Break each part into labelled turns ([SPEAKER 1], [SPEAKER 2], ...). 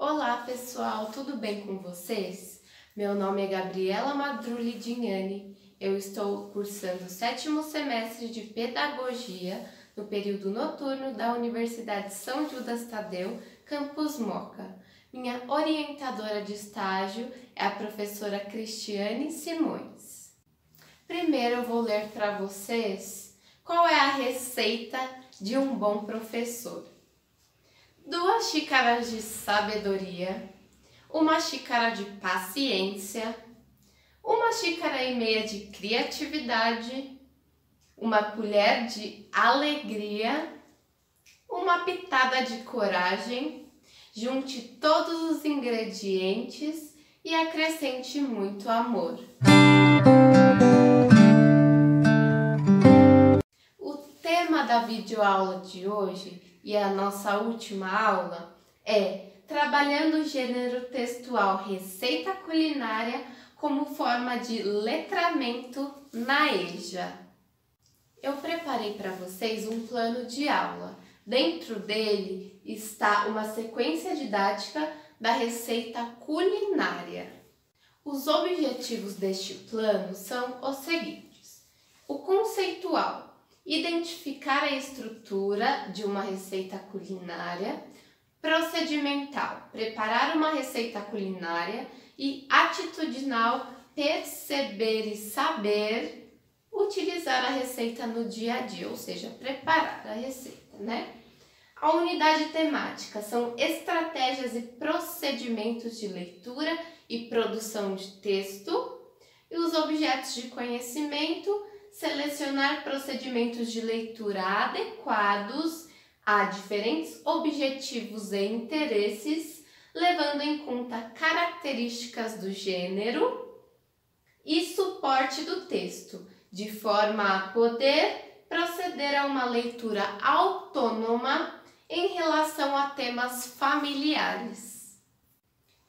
[SPEAKER 1] Olá pessoal, tudo bem com vocês? Meu nome é Gabriela Madrulli Dignani, eu estou cursando o 7º semestre de Pedagogia no período noturno da Universidade São Judas Tadeu, Campus Moca. Minha orientadora de estágio é a professora Cristiane Simões. Primeiro eu vou ler para vocês qual é a receita de um bom professor. 2 xícaras de sabedoria, 1 xícara de paciência, 1,5 xícaras de criatividade, 1 colher de alegria, 1 pitada de coragem. Junte todos os ingredientes e acrescente muito amor. O tema da videoaula de hoje e a nossa última aula é trabalhando o gênero textual receita culinária como forma de letramento na EJA. Eu preparei para vocês um plano de aula. Dentro dele está uma sequência didática da receita culinária. Os objetivos deste plano são os seguintes: o conceitual, identificar a estrutura de uma receita culinária; procedimental, preparar uma receita culinária; e atitudinal, perceber e saber utilizar a receita no dia a dia, ou seja, preparar a receita, né? A unidade temática são estratégias e procedimentos de leitura e produção de texto. E os objetos de conhecimento: selecionar procedimentos de leitura adequados a diferentes objetivos e interesses, levando em conta características do gênero e suporte do texto, de forma a poder proceder a uma leitura autônoma em relação a temas familiares.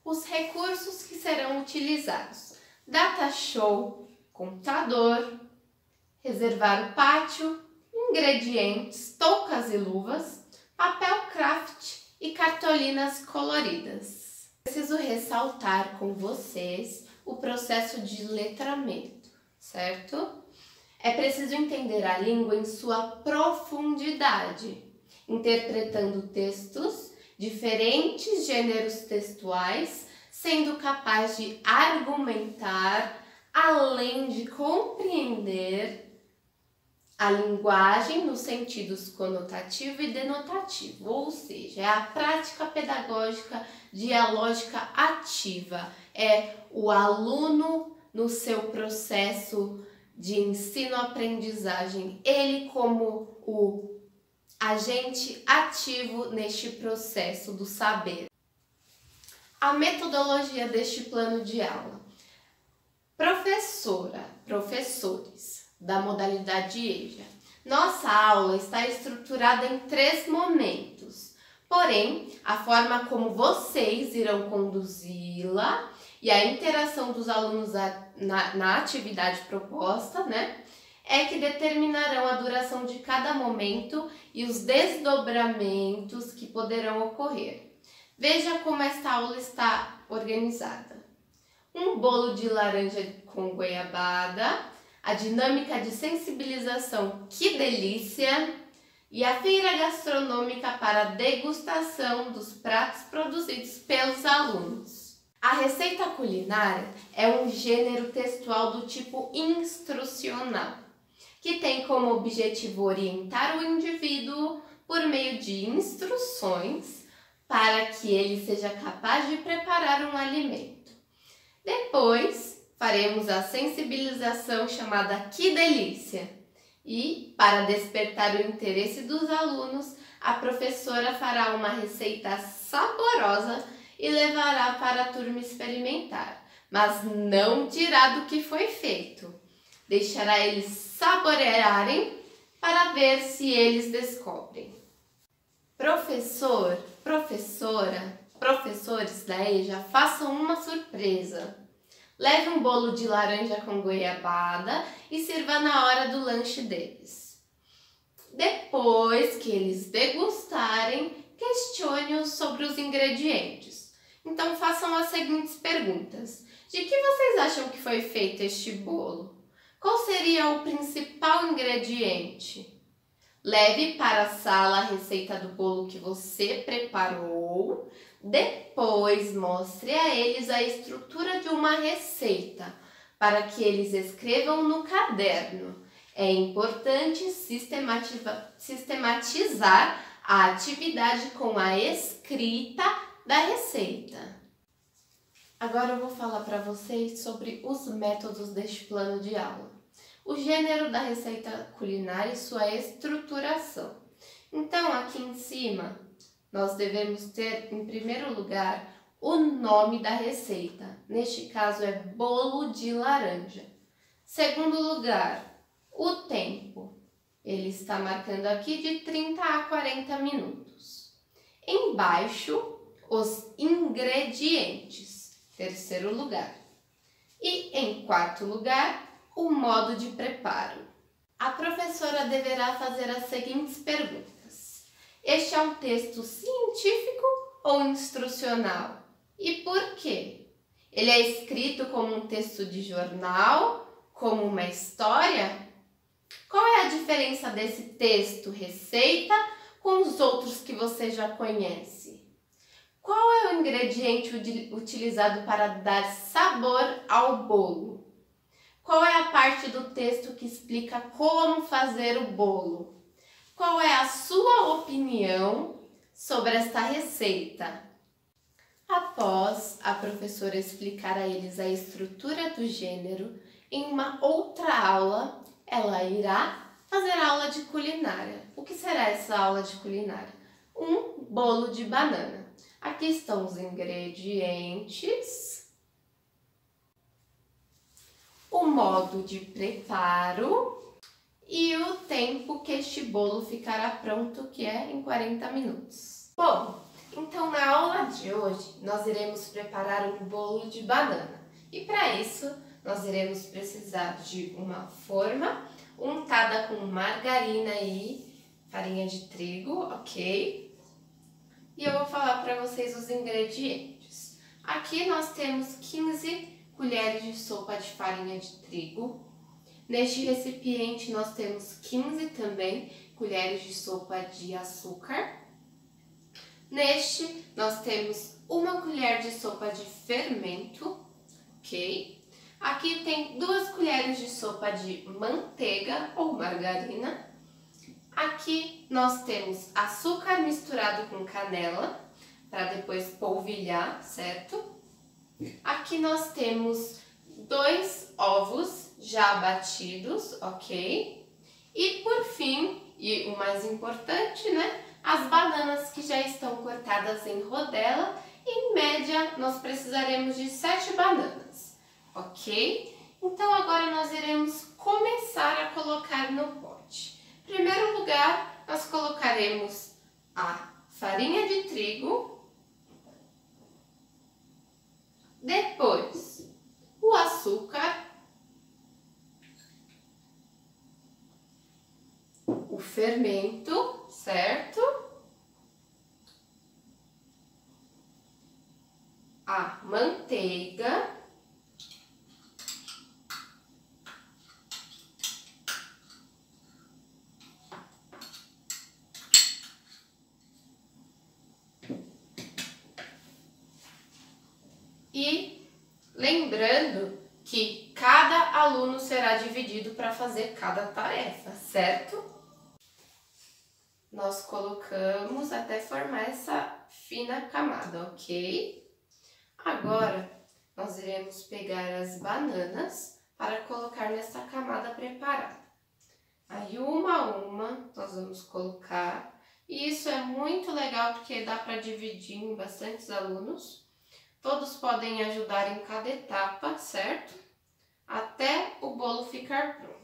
[SPEAKER 1] Os recursos que serão utilizados: data show, computador, reservar o pátio, ingredientes, toucas e luvas, papel craft e cartolinas coloridas. Preciso ressaltar com vocês o processo de letramento, certo? É preciso entender a língua em sua profundidade, interpretando textos, diferentes gêneros textuais, sendo capaz de argumentar, além de compreender a linguagem nos sentidos conotativo e denotativo, ou seja, é a prática pedagógica dialógica ativa, é o aluno no seu processo de ensino-aprendizagem, ele como o agente ativo neste processo do saber. A metodologia deste plano de aula: professores da modalidade EJA. Nossa aula está estruturada em 3 momentos, porém, a forma como vocês irão conduzi-la e a interação dos alunos na atividade proposta, né, é que determinarão a duração de cada momento e os desdobramentos que poderão ocorrer. Veja como esta aula está organizada: um bolo de laranja com goiabada, a dinâmica de sensibilização "que delícia" e a feira gastronômica para degustação dos pratos produzidos pelos alunos. A receita culinária é um gênero textual do tipo instrucional, que tem como objetivo orientar o indivíduo por meio de instruções para que ele seja capaz de preparar um alimento. Depois, faremos a sensibilização chamada "que delícia", e, para despertar o interesse dos alunos, a professora fará uma receita saborosa e levará para a turma experimentar, mas não dirá do que foi feito. Deixará eles saborearem para ver se eles descobrem. Professor, professora, professores da EJA, façam uma surpresa. Leve um bolo de laranja com goiabada e sirva na hora do lanche deles. Depois que eles degustarem, questione-os sobre os ingredientes. Então façam as seguintes perguntas. De que vocês acham que foi feito este bolo? Qual seria o principal ingrediente? Leve para a sala a receita do bolo que você preparou. Depois mostre a eles a estrutura de uma receita para que eles escrevam no caderno. É importante sistematizar a atividade com a escrita da receita. Agora eu vou falar para vocês sobre os métodos deste plano de aula. O gênero da receita culinária e sua estruturação. Então, aqui em cima, nós devemos ter, em primeiro lugar, o nome da receita. Neste caso, é bolo de laranja. Segundo lugar, o tempo. Ele está marcando aqui de 30 a 40 minutos. Embaixo, os ingredientes. Terceiro lugar. E, em quarto lugar, o modo de preparo. A professora deverá fazer as seguintes perguntas. Este é um texto científico ou instrucional? E por quê? Ele é escrito como um texto de jornal, como uma história? Qual é a diferença desse texto receita com os outros que você já conhece? Qual é o ingrediente utilizado para dar sabor ao bolo? Qual é a parte do texto que explica como fazer o bolo? Qual é a sua opinião sobre esta receita? Após a professora explicar a eles a estrutura do gênero, em uma outra aula, ela irá fazer aula de culinária. O que será essa aula de culinária? Um bolo de banana. Aqui estão os ingredientes, o modo de preparo e o tempo que este bolo ficará pronto, que é em 40 minutos. Bom, então na aula de hoje nós iremos preparar um bolo de banana. E para isso nós iremos precisar de uma forma untada com margarina e farinha de trigo, ok? E eu vou falar para vocês os ingredientes. Aqui nós temos 15 colheres de sopa de farinha de trigo. Neste recipiente nós temos 15 também colheres de sopa de açúcar. Neste nós temos 1 colher de sopa de fermento, ok? Aqui tem 2 colheres de sopa de manteiga ou margarina. Aqui nós temos açúcar misturado com canela, para depois polvilhar, certo? Aqui nós temos 2 ovos já batidos, ok? E por fim, e o mais importante, né? As bananas que já estão cortadas em rodela. Em média, nós precisaremos de 7 bananas, ok? Então agora nós iremos começar a colocar no pote. Em primeiro lugar, nós colocaremos a farinha de trigo. Depois, o açúcar, o fermento, certo? A manteiga. E lembrando que cada aluno será dividido para fazer cada tarefa, certo? Nós colocamos até formar essa fina camada, ok? Agora, nós iremos pegar as bananas para colocar nessa camada preparada. Aí, uma a uma, nós vamos colocar. E isso é muito legal porque dá para dividir em bastantes alunos. Todos podem ajudar em cada etapa, certo? Até o bolo ficar pronto.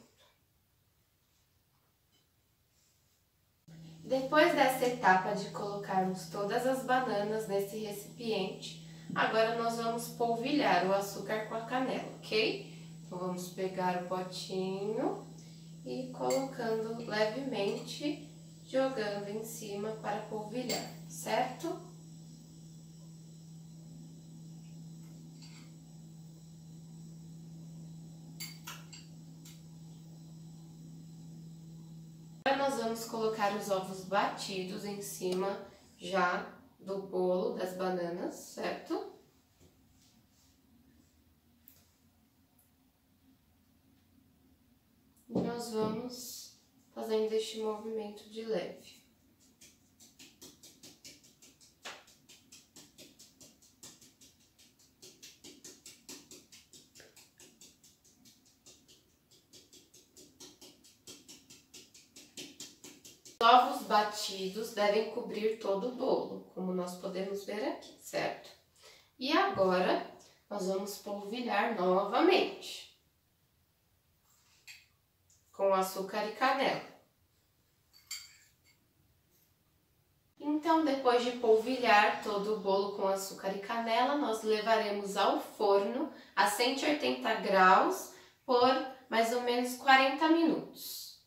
[SPEAKER 1] Depois dessa etapa de colocarmos todas as bananas nesse recipiente, agora nós vamos polvilhar o açúcar com a canela, ok? Então vamos pegar o potinho e colocando levemente, jogando em cima para polvilhar, certo? Agora nós vamos colocar os ovos batidos em cima já do bolo das bananas, certo? E nós vamos fazendo este movimento de leve. Os ovos batidos devem cobrir todo o bolo, como nós podemos ver aqui, certo? E agora, nós vamos polvilhar novamente com açúcar e canela. Então, depois de polvilhar todo o bolo com açúcar e canela, nós levaremos ao forno a 180 graus por mais ou menos 40 minutos.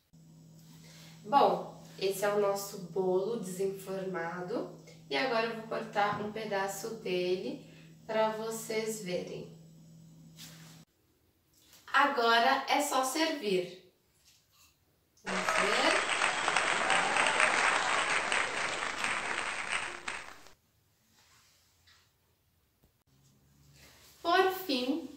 [SPEAKER 1] Bom, esse é o nosso bolo desenformado e agora eu vou cortar um pedaço dele para vocês verem. Agora é só servir. Vamos ver. Por fim,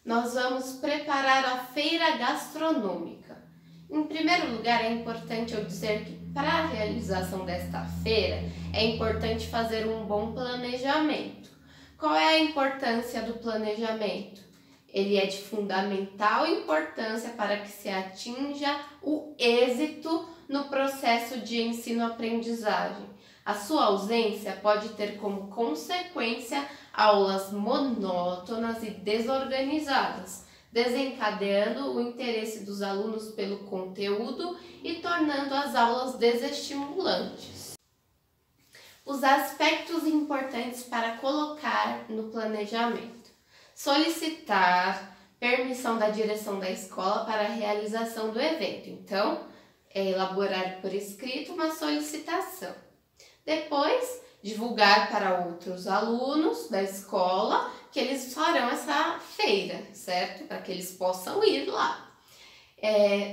[SPEAKER 1] nós vamos preparar a feira gastronômica. Em primeiro lugar, é importante eu dizer que para a realização desta feira é importante fazer um bom planejamento. Qual é a importância do planejamento? Ele é de fundamental importância para que se atinja o êxito no processo de ensino-aprendizagem. A sua ausência pode ter como consequência aulas monótonas e desorganizadas, desencadeando o interesse dos alunos pelo conteúdo e tornando as aulas desestimulantes. Os aspectos importantes para colocar no planejamento: solicitar permissão da direção da escola para a realização do evento. Então, elaborar por escrito uma solicitação. Depois, divulgar para outros alunos da escola que eles farão essa feira, certo? Para que eles possam ir lá.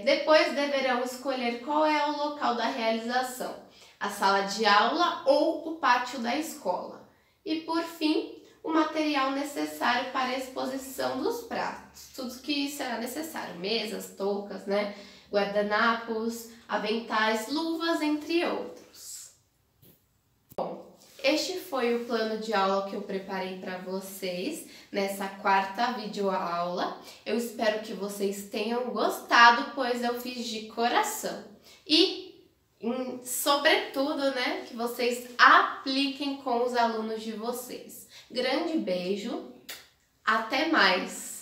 [SPEAKER 1] Depois deverão escolher qual é o local da realização, a sala de aula ou o pátio da escola. E por fim, o material necessário para a exposição dos pratos. Tudo que será necessário, mesas, toucas, né? Guardanapos, aventais, luvas, entre outros. Bom, este foi o plano de aula que eu preparei para vocês nessa quarta videoaula. Eu espero que vocês tenham gostado, pois eu fiz de coração. E, sobretudo, né, que vocês apliquem com os alunos de vocês. Grande beijo, até mais!